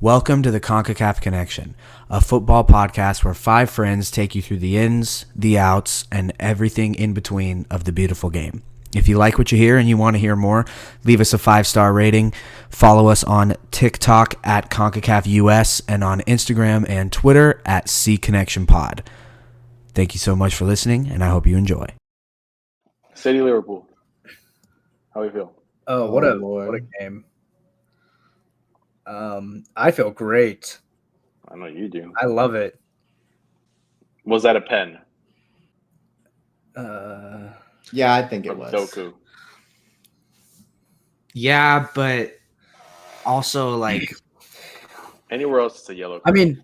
Welcome to the CONCACAF Connection, a football podcast where five friends take you through the ins, the outs, and everything in between of the beautiful game. If you like what you hear and you want to hear more, leave us a 5-star rating. Follow us on TikTok at CONCACAF US and on Instagram and Twitter at CConnectionPod. Thank you so much for listening, and I hope you enjoy. City Liverpool. How we feel? Oh, what a game. I feel great. I know you do. I love it. Was that a pen? Yeah, I think it was. Doku. Yeah, but also like Anywhere else it's a yellow card. I mean,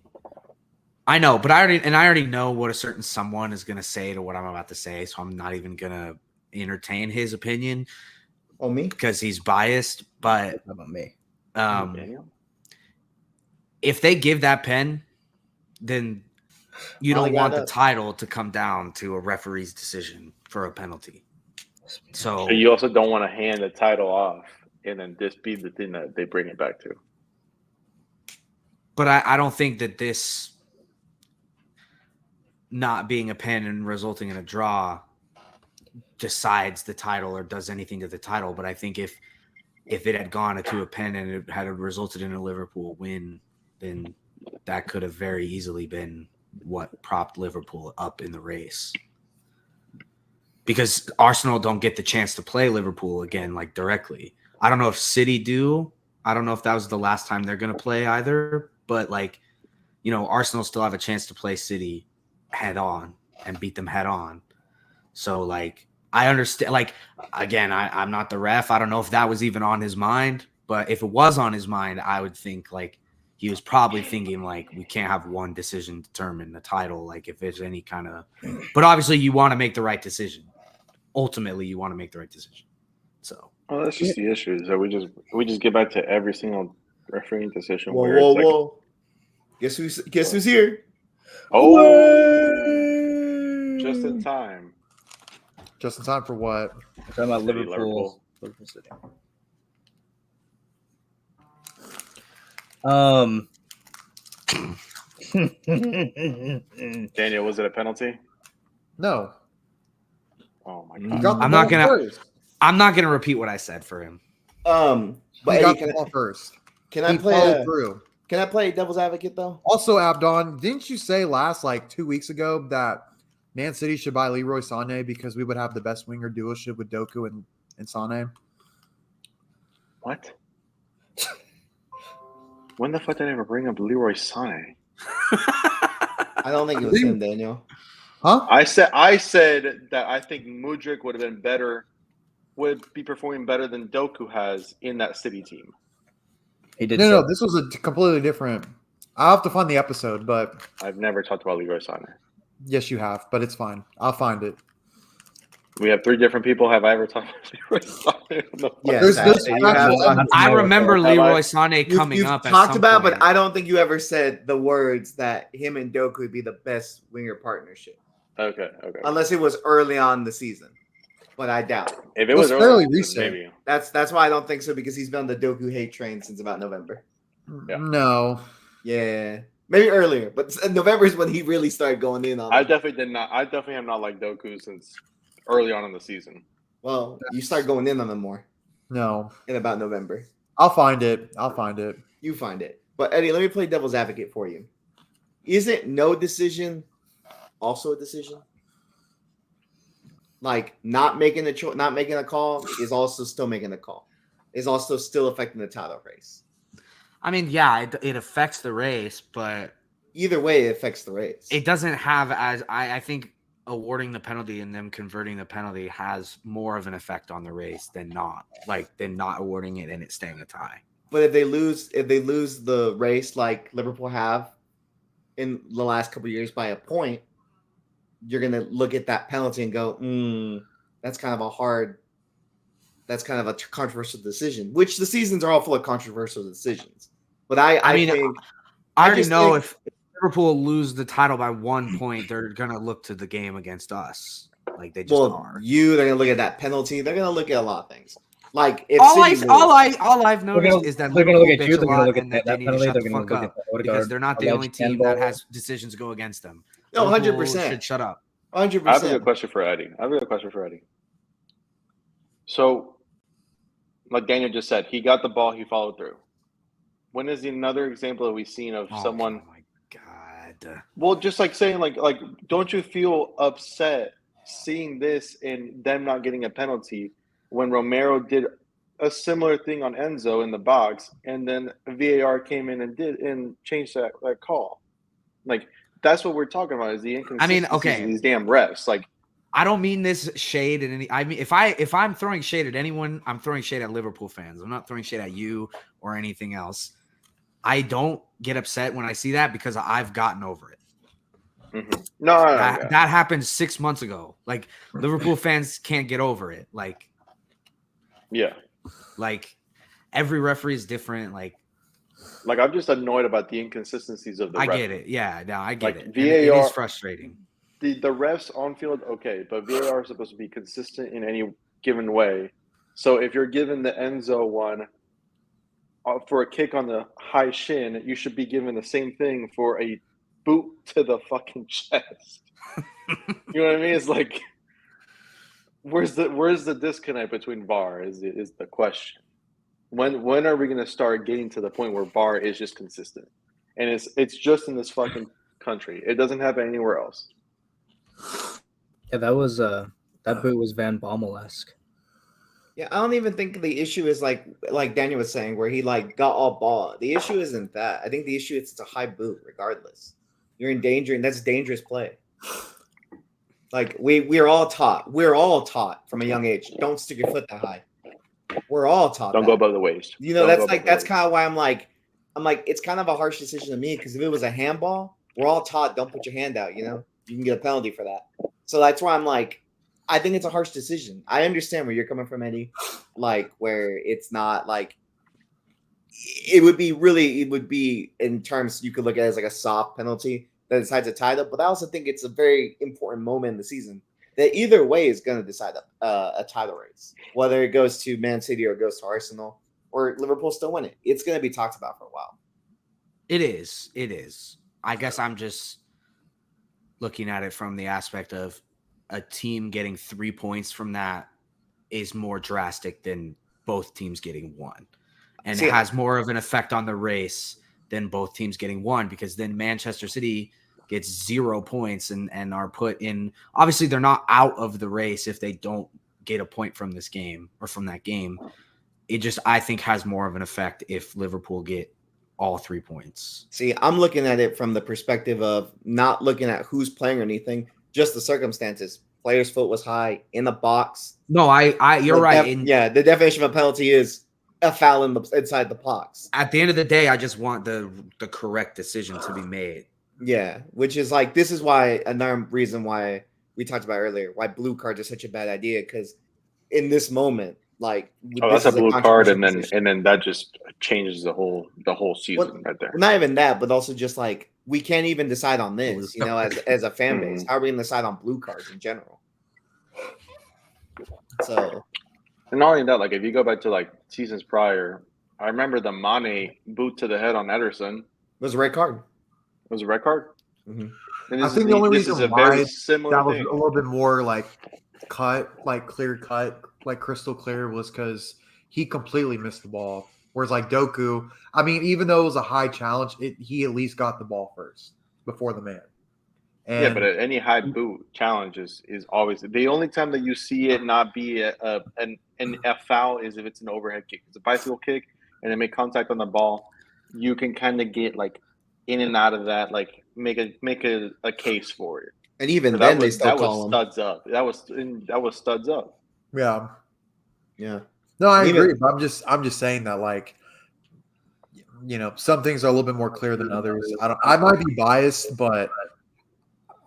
I know, but I already know what a certain someone is gonna say to what I'm about to say, so I'm not even gonna entertain his opinion. Oh, me? Because he's biased. But how about me? If they give that pen, then you don't want the up. title to come down to a referee's decision for a penalty. So you also don't want to hand the title off and then this be the thing that they bring it back to. But I don't think that this not being a pen and resulting in a draw decides the title or does anything to the title. But I think if it had gone to a pen and it had resulted in a Liverpool win, then that could have very easily been what propped Liverpool up in the race. Because Arsenal don't get the chance to play Liverpool again, like directly. I don't know if City do. I don't know if that was the last time they're going to play either. But, like, you know, Arsenal still have a chance to play City head on and beat them head on. So, like, I understand. Like, again, I'm not the ref. I don't know if that was even on his mind. But if it was on his mind, I would think, like, he was probably thinking, like, we can't have one decision determine the title. Like, if there's any kind of – but obviously you want to make the right decision. Ultimately, you want to make the right decision. So – Well, that's just the issue. Is that we just get back to every single refereeing decision. Whoa. Guess who's here? Oh, just in time. Just in time for what? I'm talking about City, Liverpool City. Daniel, was it a penalty? No. Oh my He god! got the I'm ball not gonna- first. I'm not going to repeat what I said for him. But He Eddie, got the ball first. can I He play followed through. Can I play devil's advocate though? Also, Abdon, didn't you say like 2 weeks ago that Man City should buy Leroy Sané because we would have the best winger dualship with Doku and Sané? What? When the fuck did I ever bring up Leroy Sané? I don't think it was him, Daniel. Huh? I said that I think Mudryk would be performing better than Doku has in that City team. He did. No, this was a completely different. I'll have to find the episode, but I've never talked about Leroy Sané. yes, you have, but it's fine. I'll find it. We have 3 different people. Have I ever talked about Leroy Sané? No. Yes, There's actually, you have actual- I remember Have I- Leroy Sané coming you've up. At talked some about, point. but I don't think you ever said the words that him and Doku would be the best winger partnership, Okay. unless it was early on in the season. But I doubt it. If It it was was fairly early, recent. maybe. That's why I don't think so, because he's been on the Doku hate train since about November. Yeah. No. Yeah, maybe earlier, but November is when he really started going in on. I it. definitely did not. I definitely have not liked Doku since early on in the season. Well, you start going in on him more No. in about November. I'll find it. You find it. But Eddie, let me play devil's advocate for you. Isn't no decision also a decision? Like not making a call is also still making a call. Is also still affecting the title race. I mean, yeah, it affects the race, but Either way, it affects the race. it doesn't have as I think awarding the penalty and them converting the penalty has more of an effect on the race than not awarding it and it staying a tie. But if they lose the race like Liverpool have in the last couple of years by a point, you're gonna look at that penalty and go, that's kind of a controversial decision. Which the seasons are all full of controversial decisions. But I already just know think- if Liverpool lose the title by 1 point, they're gonna look to the game against us. Like they just are. they're gonna look at that penalty. They're gonna look at a lot of things. Like if All City lose, I've noticed is that they're gonna Liverpool look at bitch you. a They're gonna lot look at and that they that need to penalty. shut They're the gonna fuck look at up the because Odegaard they're not the only alleged team that handball. has decisions go against them. no, Liverpool 100%, should shut up. 100%. I have a good question for Eddie. So, like Daniel just said, he got the ball, he followed through. When is another example that we've seen of someone? Oh my god! Well, just like saying, like, don't you feel upset seeing this and them not getting a penalty when Romero did a similar thing on Enzo in the box, and then VAR came in and changed that call? Like, that's what we're talking about is the inconsistencies of these damn refs. Like, I don't mean this shade in any. I mean, if I'm throwing shade at anyone, I'm throwing shade at Liverpool fans. I'm not throwing shade at you or anything else. I don't get upset when I see that because I've gotten over it. no, That happened 6 months ago. Like Liverpool fans can't get over it. Like every referee is different. Like I'm just annoyed about the inconsistencies of the. I get it. Yeah, no, I get Like, it. VAR, And it is frustrating. The refs on field, okay, but VAR is supposed to be consistent in any given way. So if you're given the Enzo one for a kick on the high shin, you should be given the same thing for a boot to the fucking chest. You know what I mean? It's like, where's the disconnect between VAR is the question. When are we going to start getting to the point where VAR is just consistent? And it's just in this fucking country. It doesn't happen anywhere else. Yeah, that was that boot was Van Bommel-esque. Yeah, I don't even think the issue is like Daniel was saying, where he like got all ball. The issue isn't that. I think the issue is it's a high boot, regardless. You're endangering. That's dangerous play. Like we're all taught. We're all taught from a young age. Don't stick your foot that high. We're all taught. Don't that. go above the waist. You know, that's kind of why I'm like it's kind of a harsh decision to me because if it was a handball, we're all taught don't put your hand out. You know, you can get a penalty for that. So that's why I'm like, I think it's a harsh decision. I understand where you're coming from, Eddie. Like where it's not like it would be in terms you could look at it as like a soft penalty that decides a tie up. But I also think it's a very important moment in the season that either way is going to decide a title race, whether it goes to Man City or it goes to Arsenal or Liverpool still win it. It's going to be talked about for a while. It is. I guess I'm just looking at it from the aspect of a team getting 3 points from that is more drastic than both teams getting one. And it has more of an effect on the race than both teams getting one because then Manchester City gets 0 points and are put in. Obviously, they're not out of the race if they don't get a point from this game or from that game. It just, I think, has more of an effect if Liverpool get all 3 points. See, I'm looking at it from the perspective of not looking at who's playing or anything, just the circumstances. Player's foot was high in the box. No, you're right. The definition of a penalty is a foul inside the box. At the end of the day, I just want the correct decision to be made. Yeah, which is like, this is why another reason why we talked about earlier, why blue cards are such a bad idea, because in this moment, like, that's a blue card, and then that just changes the whole season right there. Well, not even that, but also just like we can't even decide on this, you know, as a fan base. How are we going to decide on blue cards in general? So, and not only that, like if you go back to like seasons prior, I remember the Mane boot to the head on Ederson. it was a red card. It was a red card. Mm-hmm. And I think the only reason why that was thing. a little bit more like clear cut, like crystal clear, was because he completely missed the ball. Whereas like Doku, I mean, even though it was a high challenge, he at least got the ball first before the man. And yeah, but any high boot challenge is always the only time that you see it not be a foul is if it's an overhead kick. It's a bicycle kick and they make contact on the ball. You can kind of get like in and out of that, like make a case for it. And even then, they still call them studs up. That was studs up. Yeah. No, I agree. But I'm just saying that, like, you know, some things are a little bit more clear than others. I might be biased, but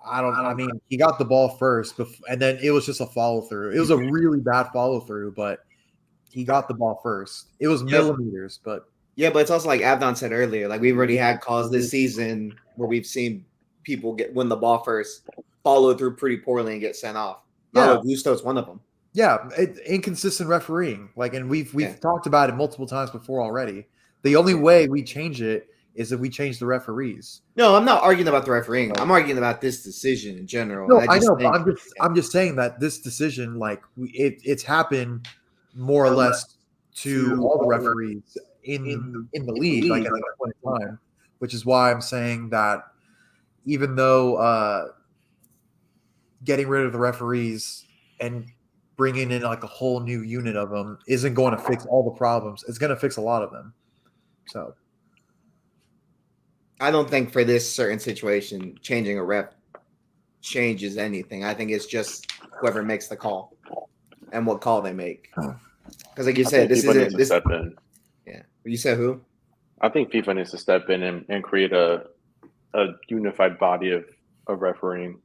I mean, he got the ball first, and then it was just a follow through. It was a really bad follow through, but he got the ball first. It was millimeters, but. Yeah, but it's also like Avdon said earlier, like we've already had calls this season where we've seen people win the ball first, follow through pretty poorly, and get sent off. Yeah, Gusto's one of them. Yeah, inconsistent refereeing. Like, and we've Yeah. talked about it multiple times before already. The only way we change it is if we change the referees. No, I'm not arguing about the refereeing. I'm arguing about this decision in general. No, And I know, think- but I'm just saying that this decision, like, it's happened more or less to all the referees in the league, like at that point in time, which is why I'm saying that even though getting rid of the referees and bringing in like a whole new unit of them isn't going to fix all the problems, it's going to fix a lot of them. So I don't think for this certain situation, changing a ref changes anything. I think it's just whoever makes the call and what call they make. Because, like you said, this FIFA needs isn't to this. step in. Yeah, you said who? I think FIFA needs to step in and create a unified body of refereeing.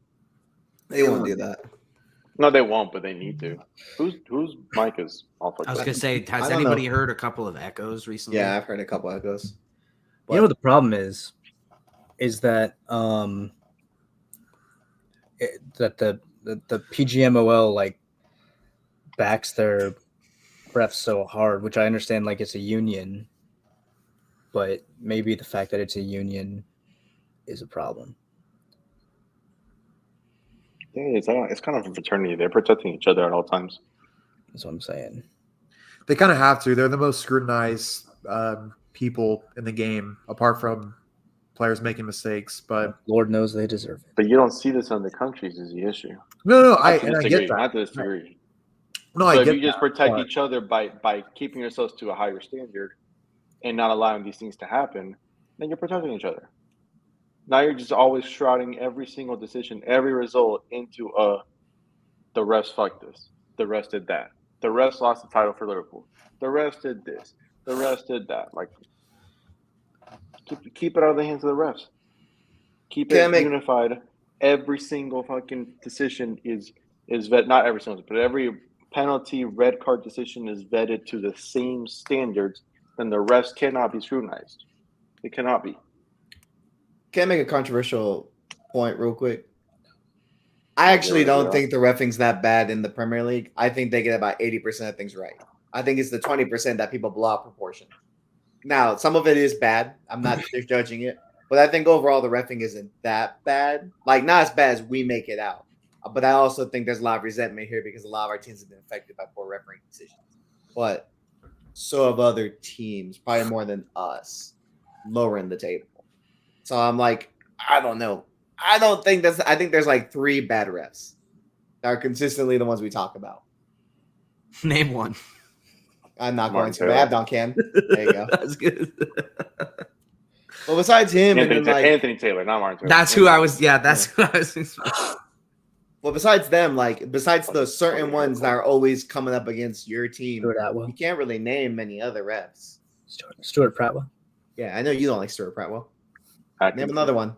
They won't do that. No, they won't, but they need to. Whose mic is off? Like I was that? gonna say, I has don't anybody know. heard a couple of echoes recently? Yeah, I've heard a couple echoes. You know what the problem is that that the PGMOL like backs their refs so hard, which I understand like it's a union, but maybe the fact that it's a union is a problem. Yeah, it's kind of a fraternity. They're protecting each other at all times. That's what I'm saying. they kind of have to. They're the most scrutinized people in the game, apart from players making mistakes. But Lord knows they deserve it. But you don't see this in the countries is the issue. no, I I get that. Not to disagree. No, So I if get you just that, protect but- each other by keeping yourselves to a higher standard and not allowing these things to happen, then you're protecting each other. Now you're just always shrouding every single decision, every result into the refs fucked this. The refs did that. The refs lost the title for Liverpool. The refs did this. The refs did that. Like keep it out of the hands of the refs. Keep Can I it make- unified. Every single fucking decision is vet. Not every single, but every penalty, red card decision is vetted to the same standards. Then the refs cannot be scrutinized. It cannot be. Can I make a controversial point real quick? I actually Yeah. don't think the reffing's that bad in the Premier League. I think they get about 80% of things right. I think it's the 20% that people blow out proportion. Now, some of it is bad. I'm not judging it. But I think overall the reffing isn't that bad. Like, not as bad as we make it out. But I also think there's a lot of resentment here because a lot of our teams have been affected by poor refereeing decisions. But so have other teams, probably more than us, lower in the table. So I'm like, I don't know. I think there's like 3 bad refs that are consistently the ones we talk about. Name one. I'm not Martin going to. Taylor. Abdon can. There you go. That's good. Well, besides him, and then like, Anthony Taylor, not Martin Taylor. That's who I was. Yeah, that's who I was. well, besides them, like besides the certain ones that are always coming up against your team, Stuart Atwell, you can't really name many other refs. Stuart Pratwell. Yeah, I know you don't like Stuart Pratwell. Name Atkinson. another one.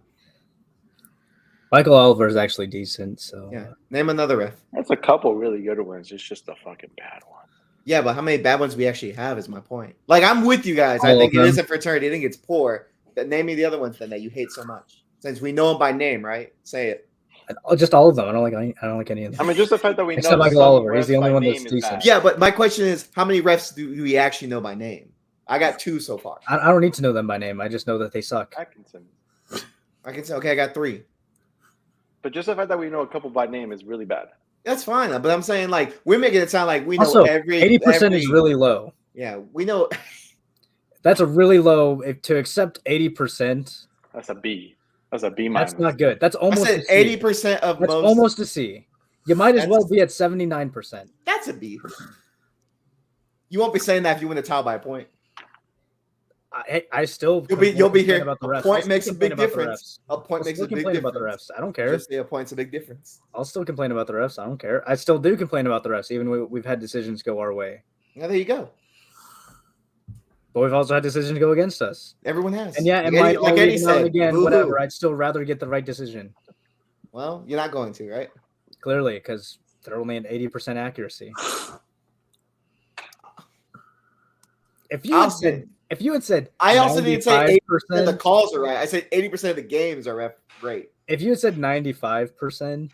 Michael Oliver is actually decent. So Yeah, name another ref. That's a couple really good ones. It's just a fucking bad one. Yeah, but how many bad ones we actually have is my point. Like, I'm with you guys. I All think of it them. is a fraternity. I think it's poor. But name me the other ones then that you hate so much. Since we know them by name, right? Say it. just all of them. I don't like any of them. I mean, just the fact that we Except know Michael some Oliver. He's refs the only by one that's name is decent. bad. Yeah, but my question is, how many refs do we actually know by name? I got 2 so far. I don't need to know them by name. I just know that they suck. Atkinson. I can say, okay, I got 3. But just the fact that we know a couple by name is really bad. That's fine. But I'm saying, like, we're making it sound like we know Also, every 80% is really low. Yeah, we know. That's a really low. To accept 80%, That's a B. That's a B minus. that's not good. That's I almost said a C. 80% of That's most. almost a C. You might as well That's- be at 79%. That's a B. You won't be saying that if you win the title by a point. I still You'll be complain here. about the A refs. point I'll still makes a complain big about the difference. refs. A point I'll makes still a big complain difference. about the refs. I don't care. Just say a point's a big difference. I'll still complain about the refs. I don't care. I still do complain about the refs, even when we've had decisions go our way. Now there you go. But we've also had decisions go against us. Everyone has. And yeah, it Like might Eddie- like always Eddie now and said, again, boo-hoo. whatever. I'd still rather get the right decision. Well, you're not going to, right? Clearly, because they're only at 80% accuracy. If you had said, I also didn't say 80% of the 95%, calls are right. I said 80% of the games are ref great. if you had said 95%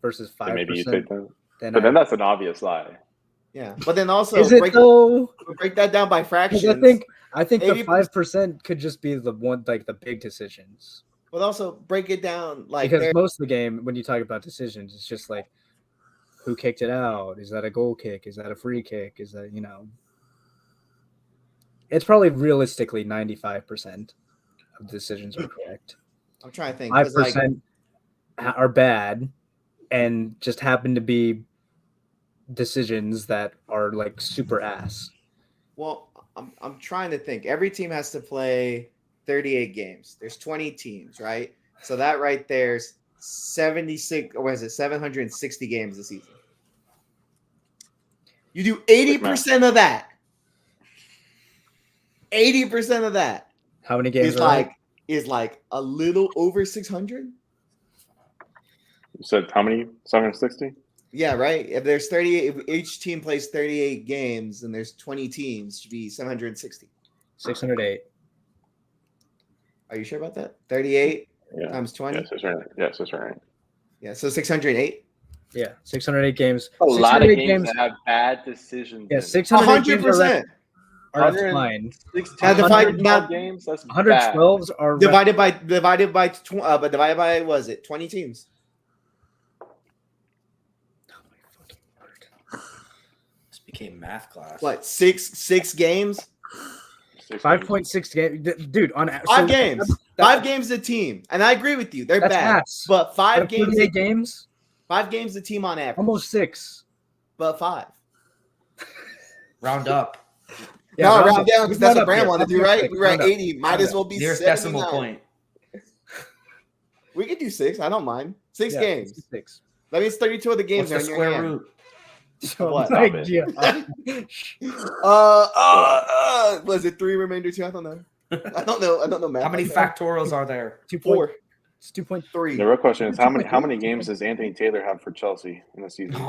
versus Then maybe you 5%, take that. But then that's an obvious lie. Yeah, but then also is it though? break that down by 'Cause fractions. I think the 80%. 5% could just be the one like the big decisions. But also break it down like Because most of the game, when you talk about decisions, it's just like who kicked it out? Is that a goal kick? Is that a free kick? Is that It's probably realistically 95% of decisions are correct. I'm trying to think. 5% are bad, and just happen to be decisions that are like super ass. Well, I'm trying to think. Every team has to play 38 games. There's 20 teams, right? So that right there's 76 or what is it? 760 games a season. You do 80% of that. 80% of that. How many games is like a little over 600? You said how many? 760? Yeah, right. If there's 38, if each team plays 38 games and there's 20 teams, it should be 760. 608. Are you sure about that? 38 times 20? Yes, that's right. Yes, that's right. Yeah, so 608. Yeah, 608 games. A lot of games that have bad decisions. Yeah, 608 100%. Are fine. Games. That's 112s are divided by was it 20 teams? This became math class. What, six games? 5.6 games, dude. On 5 games. 5 games a team, and I agree with you. They're bad, ass. but 5 games. 5 games a team on average. Almost 6, but 5. Round up. Yeah, no, round down because that's what Brand wanted to do, right? We were at 80. Might as well be nearest 79. decimal point. We could do 6. I don't mind. 6 games. 6. That means 32 of the games What's are the in your square hand. root? What? Was it 3 remainder 2? I don't know. I don't know math. How many factorials are there? 4. It's 2.3. The real question is how many games does Anthony Taylor have for Chelsea in the season?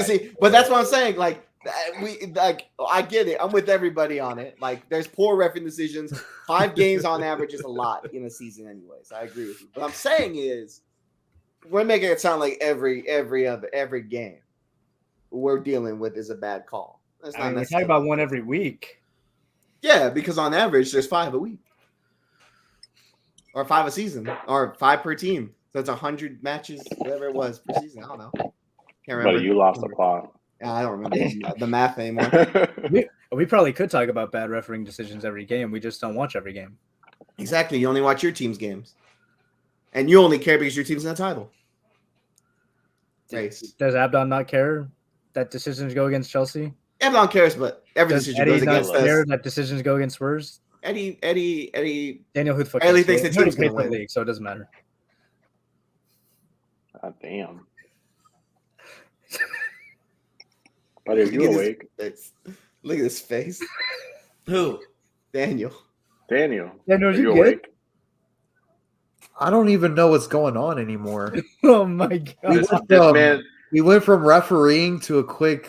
See, but that's what I'm saying. Like I get it. I'm with everybody on it. Like there's poor referee decisions. 5 games on average is a lot in a season, anyways. I agree with you. What I'm saying is we're making it sound like every game we're dealing with is a bad call. That's not we're talking about one every week. Yeah, because on average there's 5 a week. Or 5 a season. Or 5 per team. So it's 100 matches, whatever it was per season. I don't know. Can't remember. But you lost the plot. Yeah, I don't remember the math anymore. We probably could talk about bad refereeing decisions every game. We just don't watch every game. Exactly. You only watch your team's games. And you only care because your team's in the title. Does Abdon not care that decisions go against Chelsea? Abdon cares, but every decision goes against us. Care that decisions go against Spurs? Eddie. Daniel, who the fuck Eddie thinks the team's going to win. League, so it doesn't matter. God damn. Buddy, are you awake? Look at his face. Who? Daniel, are you awake? I don't even know what's going on anymore. Oh my god! We went from refereeing to a quick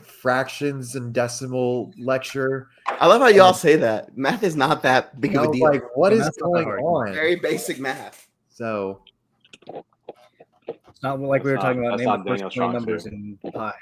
fractions and decimal lecture. I love how y'all say that. Math is not that big of a deal. Like, what is going on? Very basic math. So it's not like we were talking about naming the first 20 numbers in pi.